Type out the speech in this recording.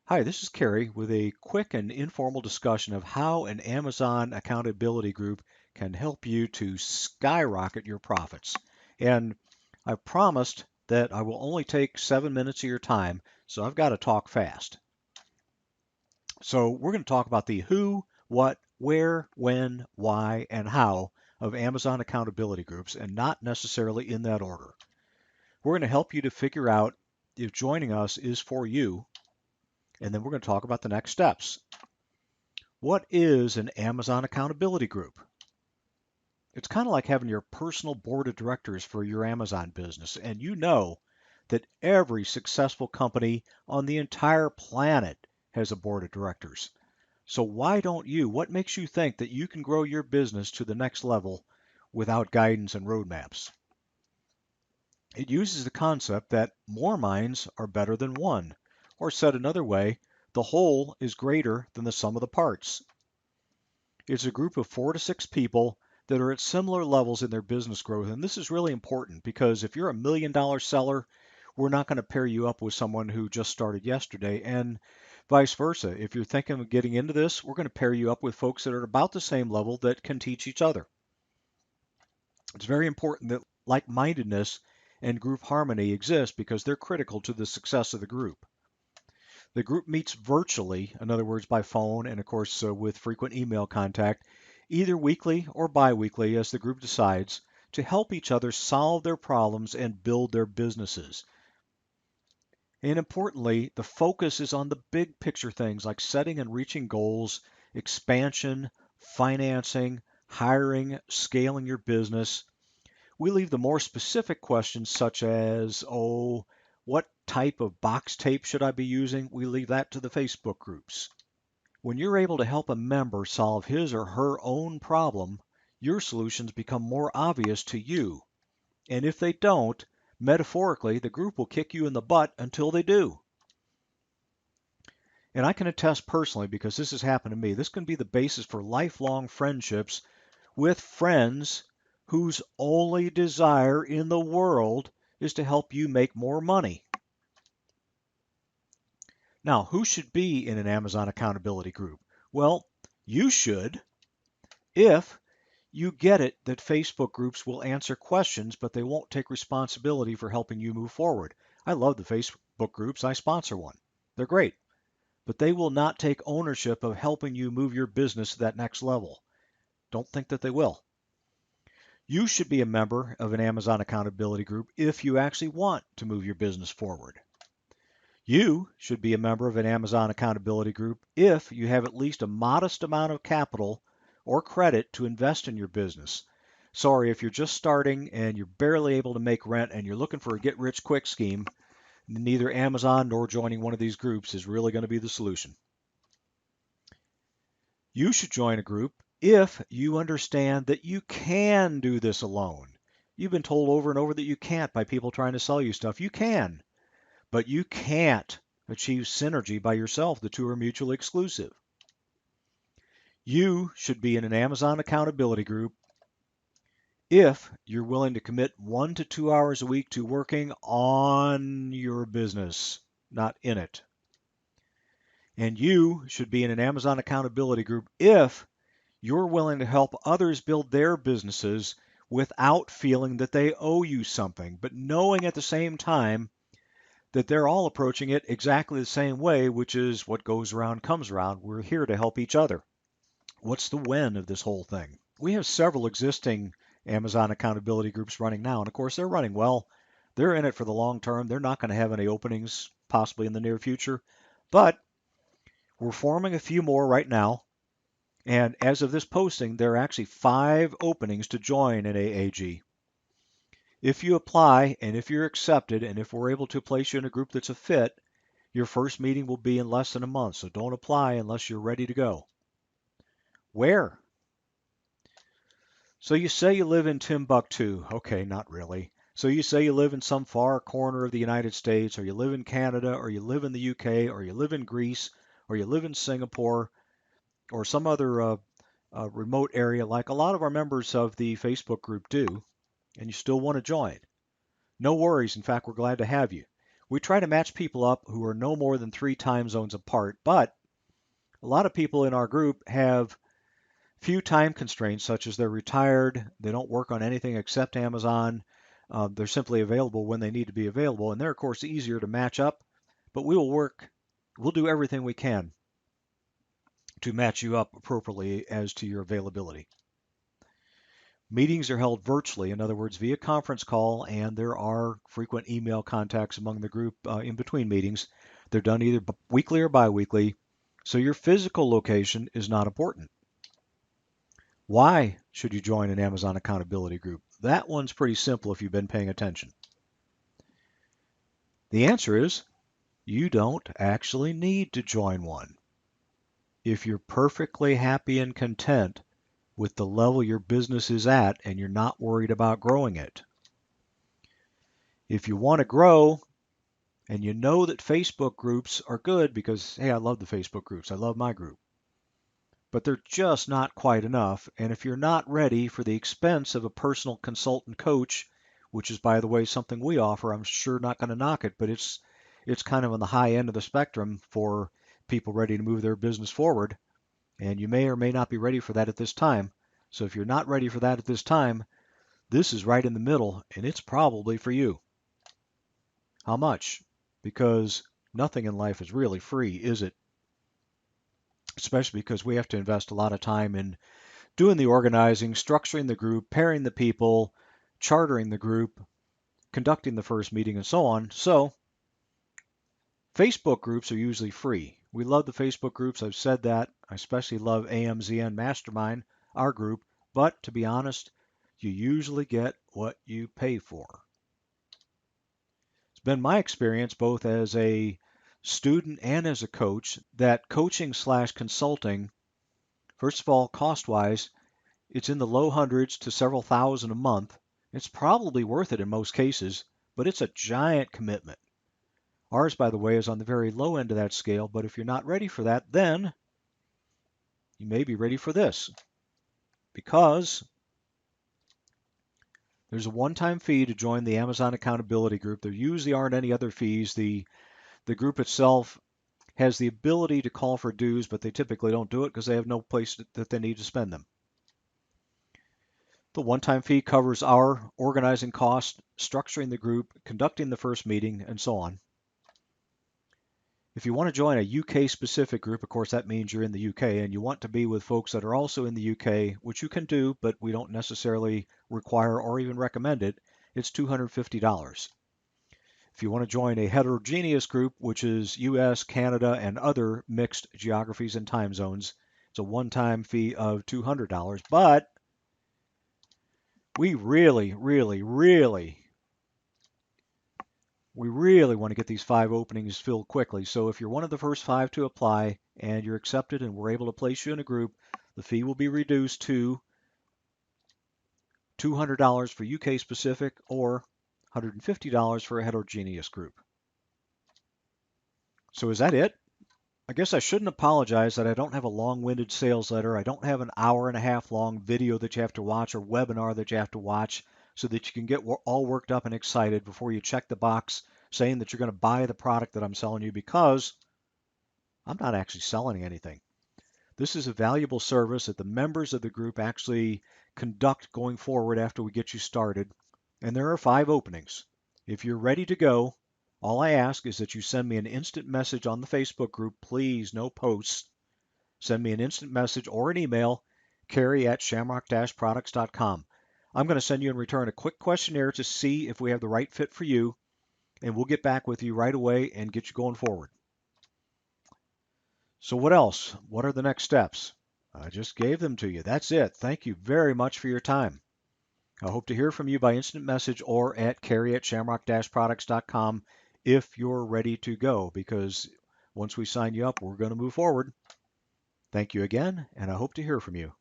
Hi, this is Kerry with a quick and informal discussion of how an Amazon accountability group can help you to skyrocket your profits. And I promised that I will only take 7 minutes of your time, so I've got to talk fast. So we're going to talk about the who, what, where, when, why, and how of Amazon accountability groups, and not necessarily in that order. We're going to help you to figure out if joining us is for you, and then we're going to talk about the next steps. What is an Amazon accountability group? It's kind of like having your personal board of directors for your Amazon business. And you know that every successful company on the entire planet has a board of directors. So why don't you? What makes you think that you can grow your business to the next level without guidance and roadmaps? It uses the concept that more minds are better than one. Or said another way, the whole is greater than the sum of the parts. It's a group of 4 to 6 people that are at similar levels in their business growth. And this is really important because if you're $1 million seller, we're not going to pair you up with someone who just started yesterday. And vice versa. If you're thinking of getting into this, we're going to pair you up with folks that are about the same level that can teach each other. It's very important that like mindedness and group harmony exist because they're critical to the success of the group. The group meets virtually, in other words, by phone and, of course, with frequent email contact, either weekly or biweekly as the group decides, to help each other solve their problems and build their businesses. And importantly, the focus is on the big picture things like setting and reaching goals, expansion, financing, hiring, scaling your business. We leave the more specific questions such as, what type of box tape should I be using? We leave that to the Facebook groups. When you're able to help a member solve his or her own problem, your solutions become more obvious to you. And if they don't, metaphorically, the group will kick you in the butt until they do. And I can attest personally, because this has happened to me, this can be the basis for lifelong friendships with friends whose only desire in the world is to help you make more money. Now, who should be in an Amazon accountability group? Well, you should if you get it that Facebook groups will answer questions, but they won't take responsibility for helping you move forward. I love the Facebook groups. I sponsor one. They're great, but they will not take ownership of helping you move your business to that next level. Don't think that they will. You should be a member of an Amazon accountability group if you actually want to move your business forward. You should be a member of an Amazon accountability group if you have at least a modest amount of capital or credit to invest in your business. Sorry, if you're just starting and you're barely able to make rent and you're looking for a get rich quick scheme, neither Amazon nor joining one of these groups is really going to be the solution. You should join a group if you understand that you can do this alone. You've been told over and over that you can't by people trying to sell you stuff. You can, but you can't achieve synergy by yourself. The two are mutually exclusive. You should be in an Amazon accountability group if you're willing to commit 1 to 2 hours a week to working on your business, not in it. And you should be in an Amazon accountability group if you're willing to help others build their businesses without feeling that they owe you something, but knowing at the same time that they're all approaching it exactly the same way, which is what goes around comes around. We're here to help each other. What's the when of this whole thing? We have several existing Amazon accountability groups running now, and of course they're running well. They're in it for the long term. They're not going to have any openings possibly in the near future, but we're forming a few more right now. And as of this posting, there are actually 5 openings to join an AAG. If you apply and if you're accepted and if we're able to place you in a group that's a fit, your first meeting will be in less than a month. So don't apply unless you're ready to go. Where? So you say you live in Timbuktu. Okay, not really. So you say you live in some far corner of the United States, or you live in Canada, or you live in the UK, or you live in Greece, or you live in Singapore, or some other remote area like a lot of our members of the Facebook group do, and you still want to join. No worries. In fact, we're glad to have you. We try to match people up who are no more than 3 time zones apart, but a lot of people in our group have few time constraints, such as they're retired, they don't work on anything except Amazon, they're simply available when they need to be available, and they're, of course, easier to match up, but we'll do everything we can to match you up appropriately as to your availability. Meetings are held virtually, in other words, via conference call, and there are frequent email contacts among the group in between meetings. They're done either weekly or biweekly, so your physical location is not important. Why should you join an Amazon accountability group? That one's pretty simple if you've been paying attention. The answer is you don't actually need to join one. If you're perfectly happy and content with the level your business is at and you're not worried about growing it. If you want to grow and you know that Facebook groups are good because, hey, I love the Facebook groups, I love my group, but they're just not quite enough. And if you're not ready for the expense of a personal consultant coach, which is, by the way, something we offer, I'm sure not going to knock it, but it's kind of on the high end of the spectrum for people ready to move their business forward. And you may or may not be ready for that at this time. So if you're not ready for that at this time, this is right in the middle, and it's probably for you. How much? Because nothing in life is really free, is it? Especially because we have to invest a lot of time in doing the organizing, structuring the group, pairing the people, chartering the group, conducting the first meeting, and so on. So Facebook groups are usually free. We love the Facebook groups. I've said that. I especially love AMZN Mastermind, our group. But to be honest, you usually get what you pay for. It's been my experience, both as a student and as a coach, that coaching/consulting, first of all, cost-wise, it's in the low hundreds to several thousand a month. It's probably worth it in most cases, but it's a giant commitment. Ours, by the way, is on the very low end of that scale, but if you're not ready for that, then you may be ready for this, because there's a one-time fee to join the Amazon Accountability Group. There usually aren't any other fees. The group itself has the ability to call for dues, but they typically don't do it because they have no place that they need to spend them. The one-time fee covers our organizing costs, structuring the group, conducting the first meeting, and so on. If you want to join a UK-specific group, of course, that means you're in the UK and you want to be with folks that are also in the UK, which you can do, but we don't necessarily require or even recommend it, it's $250. If you want to join a heterogeneous group, which is US, Canada, and other mixed geographies and time zones, it's a one-time fee of $200. But we really want to get these 5 openings filled quickly. So if you're one of the first 5 to apply and you're accepted and we're able to place you in a group, the fee will be reduced to $200 for UK specific or $150 for a heterogeneous group. So is that it? I guess I shouldn't apologize that I don't have a long-winded sales letter. I don't have an hour-and-a-half long video that you have to watch or webinar that you have to watch so that you can get all worked up and excited before you check the box saying that you're going to buy the product that I'm selling you, because I'm not actually selling anything. This is a valuable service that the members of the group actually conduct going forward after we get you started. And there are 5 openings. If you're ready to go, all I ask is that you send me an instant message on the Facebook group. Please, no posts. Send me an instant message or an email, Carrie@shamrock-products.com. I'm going to send you in return a quick questionnaire to see if we have the right fit for you, and we'll get back with you right away and get you going forward. So what else? What are the next steps? I just gave them to you. That's it. Thank you very much for your time. I hope to hear from you by instant message or at Carrie@shamrock-products.com if you're ready to go, because once we sign you up, we're going to move forward. Thank you again, and I hope to hear from you.